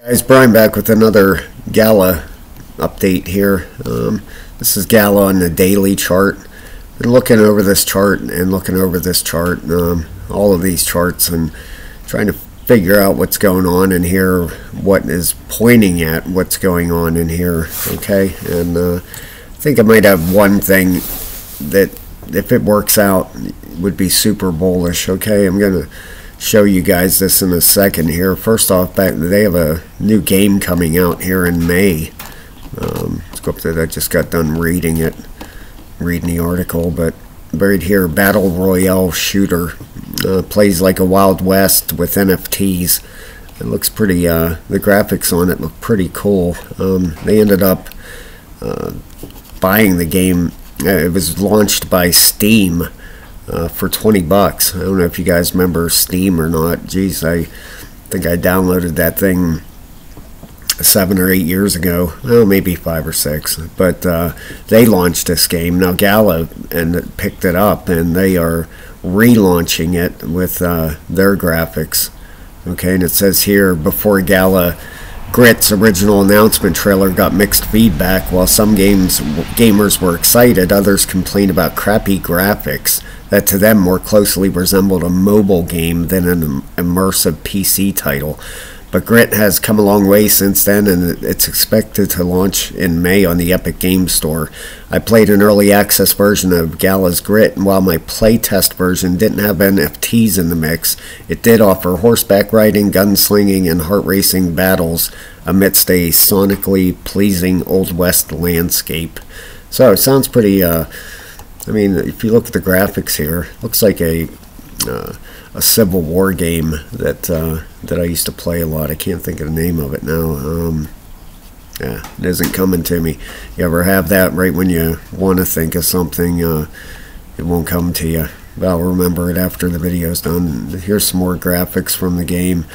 Guys, Brian back with another Gala update here. This is Gala on the daily chart. Been looking over this chart and looking over this chart, all of these charts, and trying to figure out what's going on in here, what is pointing at what's going on in here. Okay, and I think I might have one thing that, if it works out, would be super bullish. Okay, I'm gonna show you guys this in a second here. First off, they have a new game coming out here in May. Let's go up to that. I just got done reading the article, but right here, Battle Royale shooter, plays like a Wild West with NFTs. It looks pretty, the graphics on it look pretty cool. They ended up buying the game. It was launched by Steam for $20. I don't know if you guys remember Steam or not. Geez, I think I downloaded that thing 7 or 8 years ago. Well, maybe 5 or 6. But they launched this game. Now Gala and picked it up, and they are relaunching it with their graphics. Okay, and it says here, before Gala, Grit's original announcement trailer got mixed feedback. While some gamers were excited, others complained about crappy graphics that to them more closely resembled a mobile game than an immersive PC title. But Grit has come a long way since then, and it's expected to launch in May on the Epic Games Store. I played an early access version of Gala's Grit, and while my playtest version didn't have NFTs in the mix, it did offer horseback riding, gunslinging, and heart-racing battles amidst a sonically pleasing Old West landscape. So it sounds pretty, I mean, if you look at the graphics here, it looks like a Civil War game that I used to play a lot. I can't think of the name of it now. Yeah, it isn't coming to me. You ever have that right when you want to think of something, it won't come to you? Well, I'll remember it after the video's done. Here's some more graphics from the game.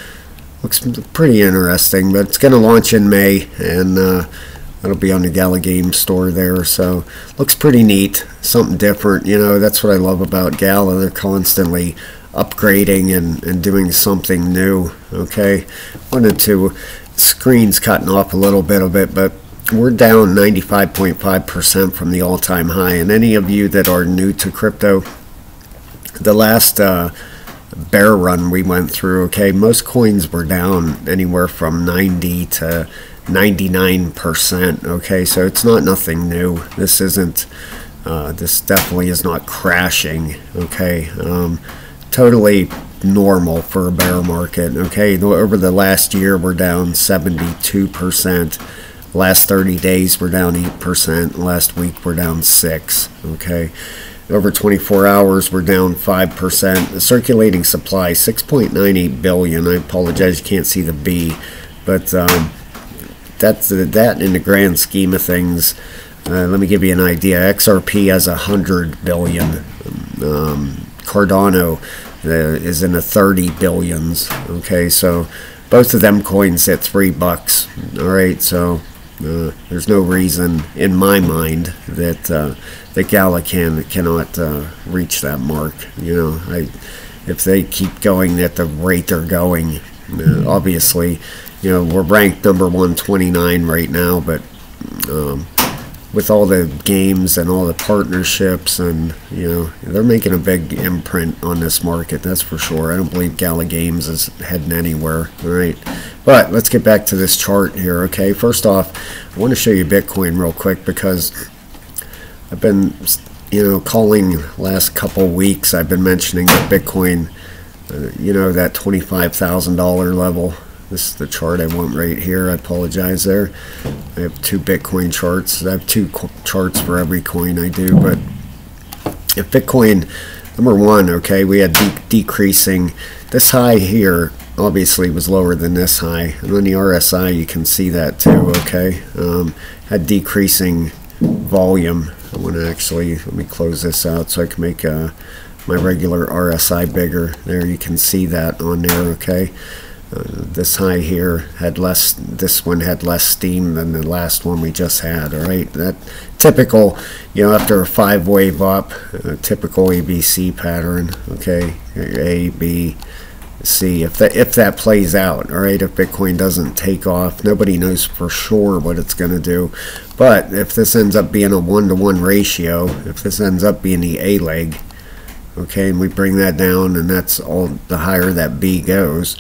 Looks pretty interesting, but it's going to launch in May, and that'll be on the Gala Game Store there. So looks pretty neat, something different. You know, that's what I love about Gala. They're constantly upgrading and doing something new. Okay, wanted to, screen's cutting off a little bit of it, but we're down 95.5% from the all-time high. And any of you that are new to crypto, the last bear run we went through, okay, most coins were down anywhere from 90 to 99%. Okay, so it's not nothing new. This isn't this definitely is not crashing. Okay, totally normal for a bear market. Okay, over the last year we're down 72%. Last 30 days we're down 8%. Last week we're down 6%. Okay, over 24 hours we're down 5%. The circulating supply 6.98 billion. I apologize, you can't see the B, but that's that in the grand scheme of things. Let me give you an idea. XRP has 100 billion. Cardano is in the 30 billions. Okay, so both of them coins at $3. All right, so there's no reason in my mind that that Gala cannot reach that mark. You know, if they keep going at the rate they're going, obviously, you know, we're ranked number 129 right now, but with all the games and all the partnerships, and you know, they're making a big imprint on this market, that's for sure. I don't believe Gala Games is heading anywhere. All right, but let's get back to this chart here. Okay, first off, I want to show you Bitcoin real quick, because I've been, you know, calling last couple weeks, I've been mentioning that Bitcoin, you know, that $25,000 level. This is the chart I want right here. I apologize there. I have 2 Bitcoin charts. I have 2 charts for every coin I do. But if Bitcoin, number one, okay, we had decreasing. This high here obviously was lower than this high. And on the RSI, you can see that too, okay? Had decreasing volume. I want to actually, let me close this out so I can make my regular RSI bigger. There, you can see that on there, okay? This high here had less, this one had less steam than the last one we just had. All right, that typical, you know, after a 5-wave up, typical ABC pattern. Okay, A, B, see if that plays out. All right, if Bitcoin doesn't take off, nobody knows for sure what it's going to do. But if this ends up being a 1-to-1 ratio, if this ends up being the A leg, okay, and we bring that down, and that's all, the higher that B goes,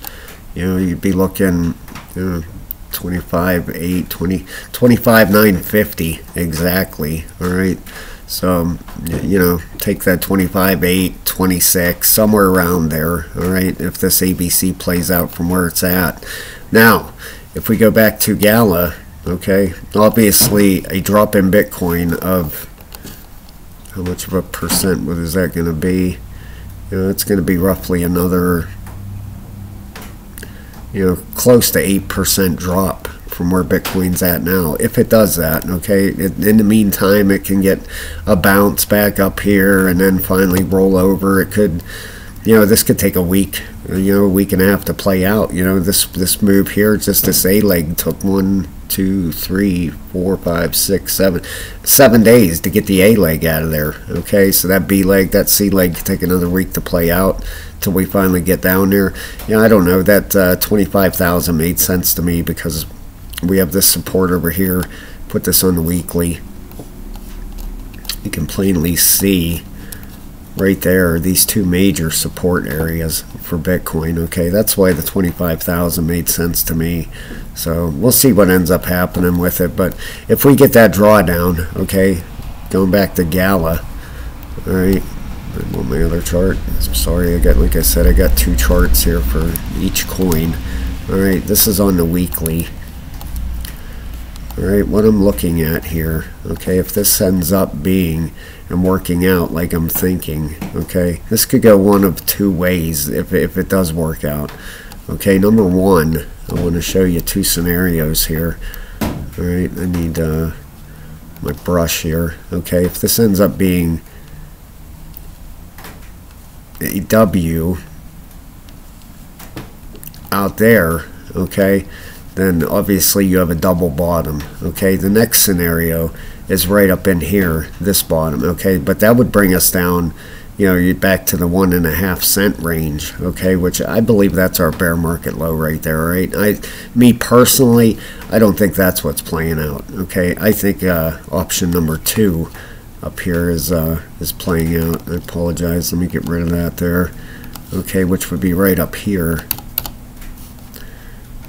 you'd be looking 25.8, 25.950 exactly. All right, so take that 25.8, 26, somewhere around there. All right, if this ABC plays out from where it's at. Now, if we go back to Gala, okay, obviously a drop in Bitcoin of how much of a percent? What is that going to be? It's going to be roughly another, close to 8% drop from where Bitcoin's at now, if it does that. Okay, in the meantime, it can get a bounce back up here and then finally roll over. It could, this could take a week, a week and a half to play out. This move here, just this A leg took 1, 2, 3, 4, 5, 6, 7 days to get the A leg out of there. Okay, so that B leg, that C leg could take another week to play out till we finally get down there. I don't know, that 25,000 made sense to me because we have this support over here. Put this on the weekly. You can plainly see right there these two major support areas for Bitcoin. Okay, that's why the 25,000 made sense to me. So we'll see what ends up happening with it. But if we get that drawdown, okay, going back to Gala, all right, I'm on my other chart. I'm sorry, like I said, I got two charts here for each coin. All right, this is on the weekly. All right, what I'm looking at here, okay, if this ends up being and working out like I'm thinking, okay, this could go one of two ways if it does work out. Okay, number one, I want to show you two scenarios here. All right, I need my brush here. Okay, if this ends up being a W out there, okay, then obviously you have a double bottom. Okay, the next scenario is right up in here, this bottom. Okay, but that would bring us down, you're back to the 1.5 cent range. Okay, which I believe that's our bear market low right there. Right, me personally, I don't think that's what's playing out. Okay, I think option number 2 up here is playing out. I apologize, let me get rid of that there. Okay, which would be right up here,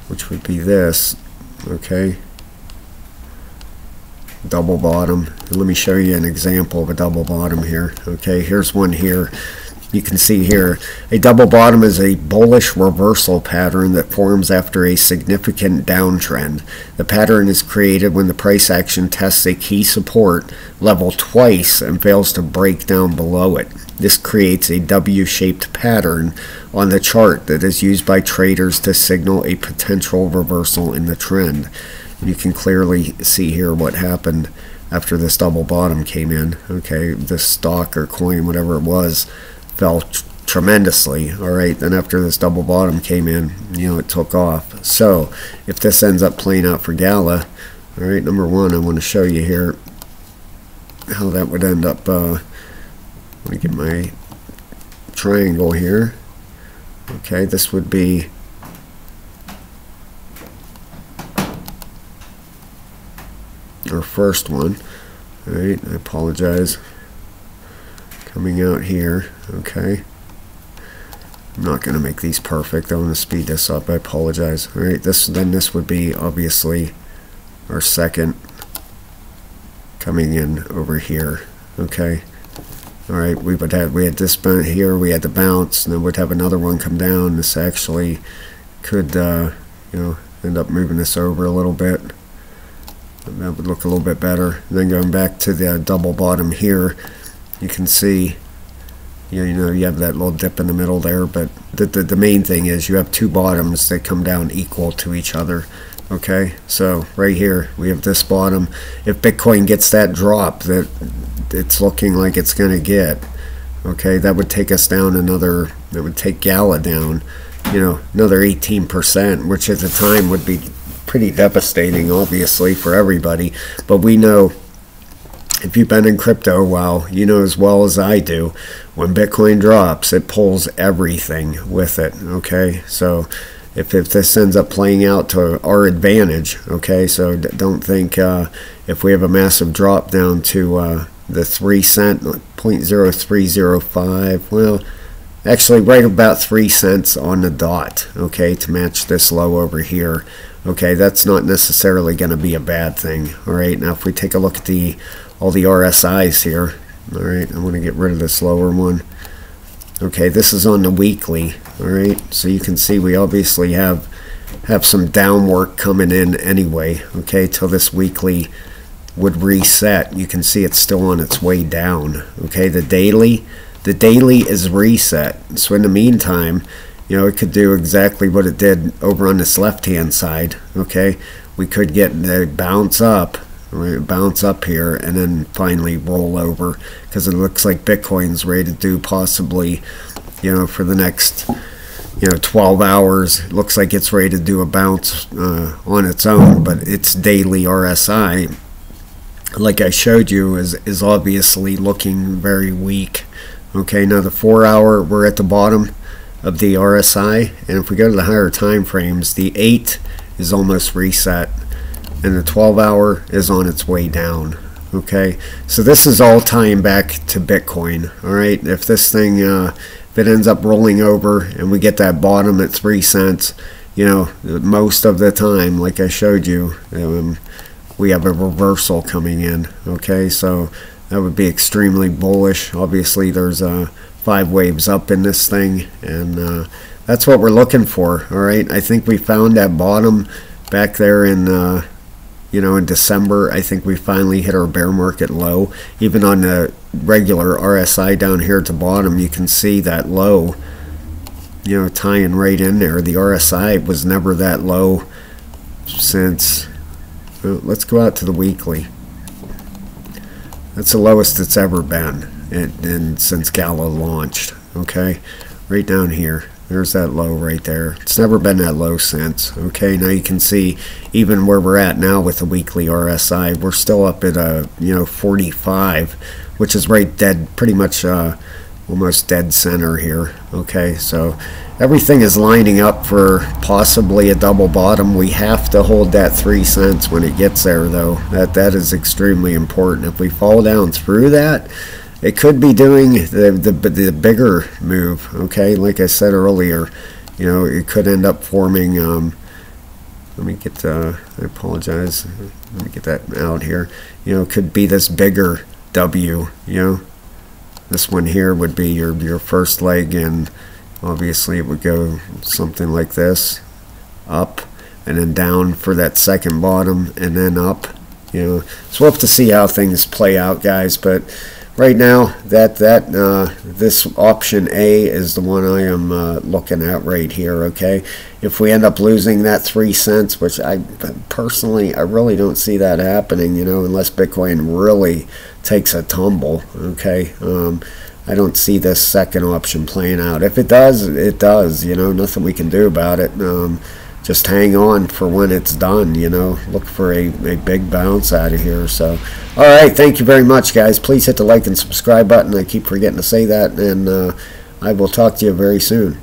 which would be this. Okay, double bottom. And let me show you an example of a double bottom here. Okay, here's one here. You can see here a double bottom is a bullish reversal pattern that forms after a significant downtrend. The pattern is created when the price action tests a key support level twice and fails to break down below it. This creates a W-shaped pattern on the chart that is used by traders to signal a potential reversal in the trend. You can clearly see here what happened after this double bottom came in. Okay, this stock or coin, whatever it was, fell tremendously. All right, then after this double bottom came in, it took off. So if this ends up playing out for Gala, all right, number one, I want to show you here how that would end up. Let me get my triangle here. Okay, this would be our first one. All right, I apologize. Coming out here. Okay, I'm not going to make these perfect. I want to speed this up. I apologize. All right, this would be obviously our second coming in over here. Okay. All right, we had this here, we had the bounce, and then we'd have another one come down. This actually could end up moving this over a little bit. That would look a little bit better. And then going back to the double bottom here, you can see you have that little dip in the middle there, but the main thing is you have two bottoms that come down equal to each other. Okay, so right here we have this bottom. If Bitcoin gets that drop that it's looking like it's going to get, okay, that would take us down another, that would take Gala down, another 18%, which at the time would be pretty devastating, obviously, for everybody. But we know if you've been in crypto a while, you know as well as I do, when Bitcoin drops, it pulls everything with it, okay? So if this ends up playing out to our advantage, okay, so don't think if we have a massive drop down to the 3 cent, 0.0305, well, actually right about 3 cents on the dot, okay, to match this low over here. Okay, that's not necessarily going to be a bad thing. All right, now if we take a look at all the RSIs here, all right, I want to get rid of this lower one. Okay, this is on the weekly. All right, so you can see we obviously have some downward coming in anyway. Okay, till this weekly would reset. You can see it's still on its way down. Okay, the daily is reset. So in the meantime, you know, it could do exactly what it did over on this left hand side. Okay, we could get the bounce up here and then finally roll over, because it looks like Bitcoin's ready to do possibly, you know, for the next 12 hours, it looks like it's ready to do a bounce on its own. But its daily RSI, like I showed you, is obviously looking very weak. Okay, now the 4 hour, we're at the bottom of the RSI, and if we go to the higher time frames, the 8 is almost reset and the 12 hour is on its way down. Okay, so this is all tying back to Bitcoin. All right, if this thing if it ends up rolling over and we get that bottom at 3 cents, you know, most of the time, like I showed you, we have a reversal coming in. Okay, so that would be extremely bullish. Obviously there's 5 waves up in this thing, and that's what we're looking for. All right, I think we found that bottom back there in in December. I think we finally hit our bear market low. Even on the regular RSI down here at the bottom, you can see that low, you know, tying right in there. The RSI was never that low since, let's go out to the weekly. That's the lowest it's ever been and since Gala launched. Okay, right down here, there's that low right there. It's never been that low since. Okay, now you can see even where we're at now with the weekly RSI, we're still up at 45, which is right dead, pretty much almost dead center here. Okay, so everything is lining up for possibly a double bottom. We have to hold that 3 cents when it gets there, though. That is extremely important. If we fall down through that, it could be doing the bigger move. Okay, like I said earlier, you know, it could end up forming. Let me get. I apologize. Let me get that out here. You know, it could be this bigger W. You know, this one here would be your first leg, and obviously it would go something like this, up and then down for that second bottom, and then up. You know, so we'll have to see how things play out, guys. But right now, this option A is the one I am looking at right here. Okay, if we end up losing that 3 cents, which I personally, I really don't see that happening, you know, unless Bitcoin really takes a tumble. Okay, I don't see this second option playing out. If it does, it does. You know, nothing we can do about it. Just hang on for when it's done, you know. Look for a big bounce out of here. So, all right, thank you very much, guys. Please hit the like and subscribe button. I keep forgetting to say that, and I will talk to you very soon.